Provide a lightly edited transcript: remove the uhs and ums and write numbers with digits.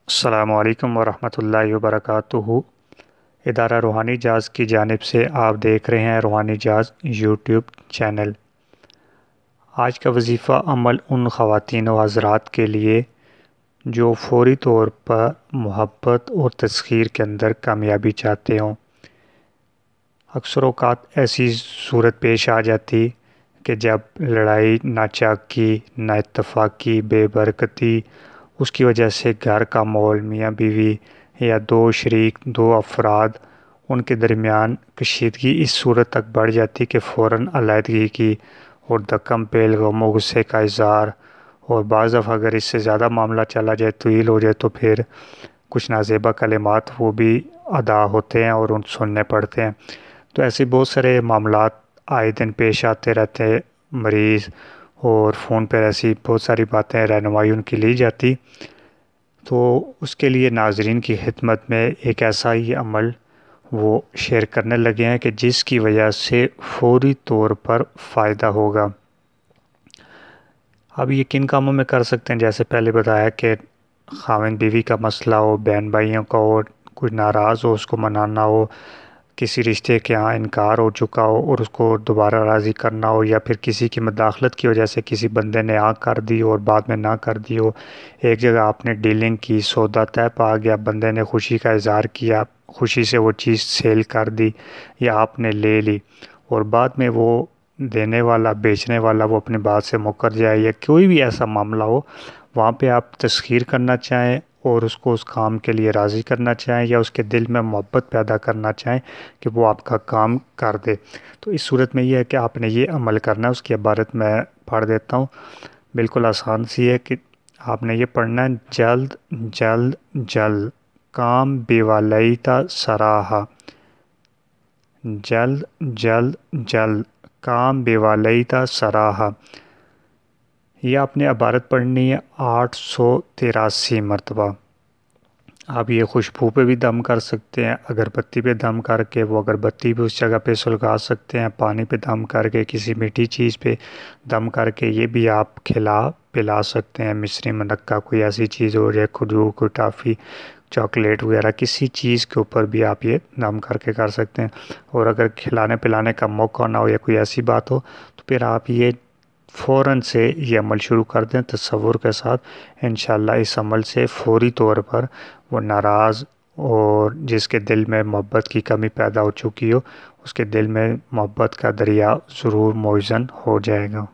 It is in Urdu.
السلام علیکم ورحمۃ اللہ وبرکاتہ۔ ادارہ روحانی جاز کی جانب سے آپ دیکھ رہے ہیں روحانی جاز یوٹیوب چینل۔ آج کا وظیفہ عمل ان خواتین و حضرات کے لیے جو فوری طور پر محبت اور تسخیر کے اندر کامیابی چاہتے ہوں۔ اکثر اوقات ایسی صورت پیش آ جاتی کہ جب لڑائی ناچاکی، نا اتفاقی، بے برکتی، اس کی وجہ سے گھر کا ماحول، میاں بیوی یا دو افراد ان کے درمیان کشیدگی اس صورت تک بڑھ جاتی کہ فوراً علیحدگی کی اور دکم پیل غم و غصے کا اظہار، اور بعض دفعہ اگر اس سے زیادہ معاملہ چلا جائے، طویل ہو جائے، تو پھر کچھ نازیبا کلمات وہ بھی ادا ہوتے ہیں اور ان سننے پڑتے ہیں۔ تو ایسے بہت سارے معاملات آئے دن پیش آتے رہتے ہیں مریض، اور فون پر ایسی بہت ساری باتیں رہنمائی ان کی لی جاتی۔ تو اس کے لیے ناظرین کی خدمت میں ایک ایسا ہی عمل وہ شیئر کرنے لگے ہیں کہ جس کی وجہ سے فوری طور پر فائدہ ہوگا۔ اب یہ کن کاموں میں کر سکتے ہیں؟ جیسے پہلے بتایا کہ خاوند بیوی کا مسئلہ ہو، بہن بھائیوں کا ہو، کوئی ناراض ہو، اس کو منانا ہو، کسی رشتے کے ہاں انکار ہو چکا ہو اور اس کو دوبارہ راضی کرنا ہو، یا پھر کسی کی مداخلت کی وجہ سے کسی بندے نے ہاں کر دی اور بعد میں نہ کر دی ہو، ایک جگہ آپ نے ڈیلنگ کی، سودا طے پا گیا، بندے نے خوشی کا اظہار کیا، خوشی سے وہ چیز سیل کر دی یا آپ نے لے لی، اور بعد میں وہ دینے والا، بیچنے والا وہ اپنی بات سے مکر جائے، یا کوئی بھی ایسا معاملہ ہو، وہاں پہ آپ تسخیر کرنا چاہیں اور اس کو اس کام کے لیے راضی کرنا چاہیں، یا اس کے دل میں محبت پیدا کرنا چاہیں کہ وہ آپ کا کام کر دے، تو اس صورت میں یہ ہے کہ آپ نے یہ عمل کرنا ہے۔ اس کی عبارت میں پڑھ دیتا ہوں، بالکل آسان سی ہے کہ آپ نے یہ پڑھنا ہے: جلد جلد جلد کام بیوالیتا سراہا، جلد جلد جلد کام بیوالیتا سراہا۔ یہ آپ نے عبارت پڑھنی ہے 883 مرتبہ۔ آپ یہ خوشبو پہ بھی دم کر سکتے ہیں، اگربتی پہ دم کر کے وہ اگربتی بھی اس جگہ پہ سلگا سکتے ہیں، پانی پہ دم کر کے، کسی میٹھی چیز پہ دم کر کے یہ بھی آپ پلا سکتے ہیں۔ مصری منقہ کوئی ایسی چیز ہو جائے، کھجور، کوئی ٹافی، چاکلیٹ وغیرہ، کسی چیز کے اوپر بھی آپ یہ دم کر کے کر سکتے ہیں۔ اور اگر کھلانے پلانے کا موقع نہ ہو یا کوئی ایسی بات ہو تو پھر آپ یہ فوراً سے یہ عمل شروع کر دیں تصور کے ساتھ۔ انشاءاللہ اس عمل سے فوری طور پر وہ ناراض اور جس کے دل میں محبت کی کمی پیدا ہو چکی ہو، اس کے دل میں محبت کا دریا ضرور موجزن ہو جائے گا۔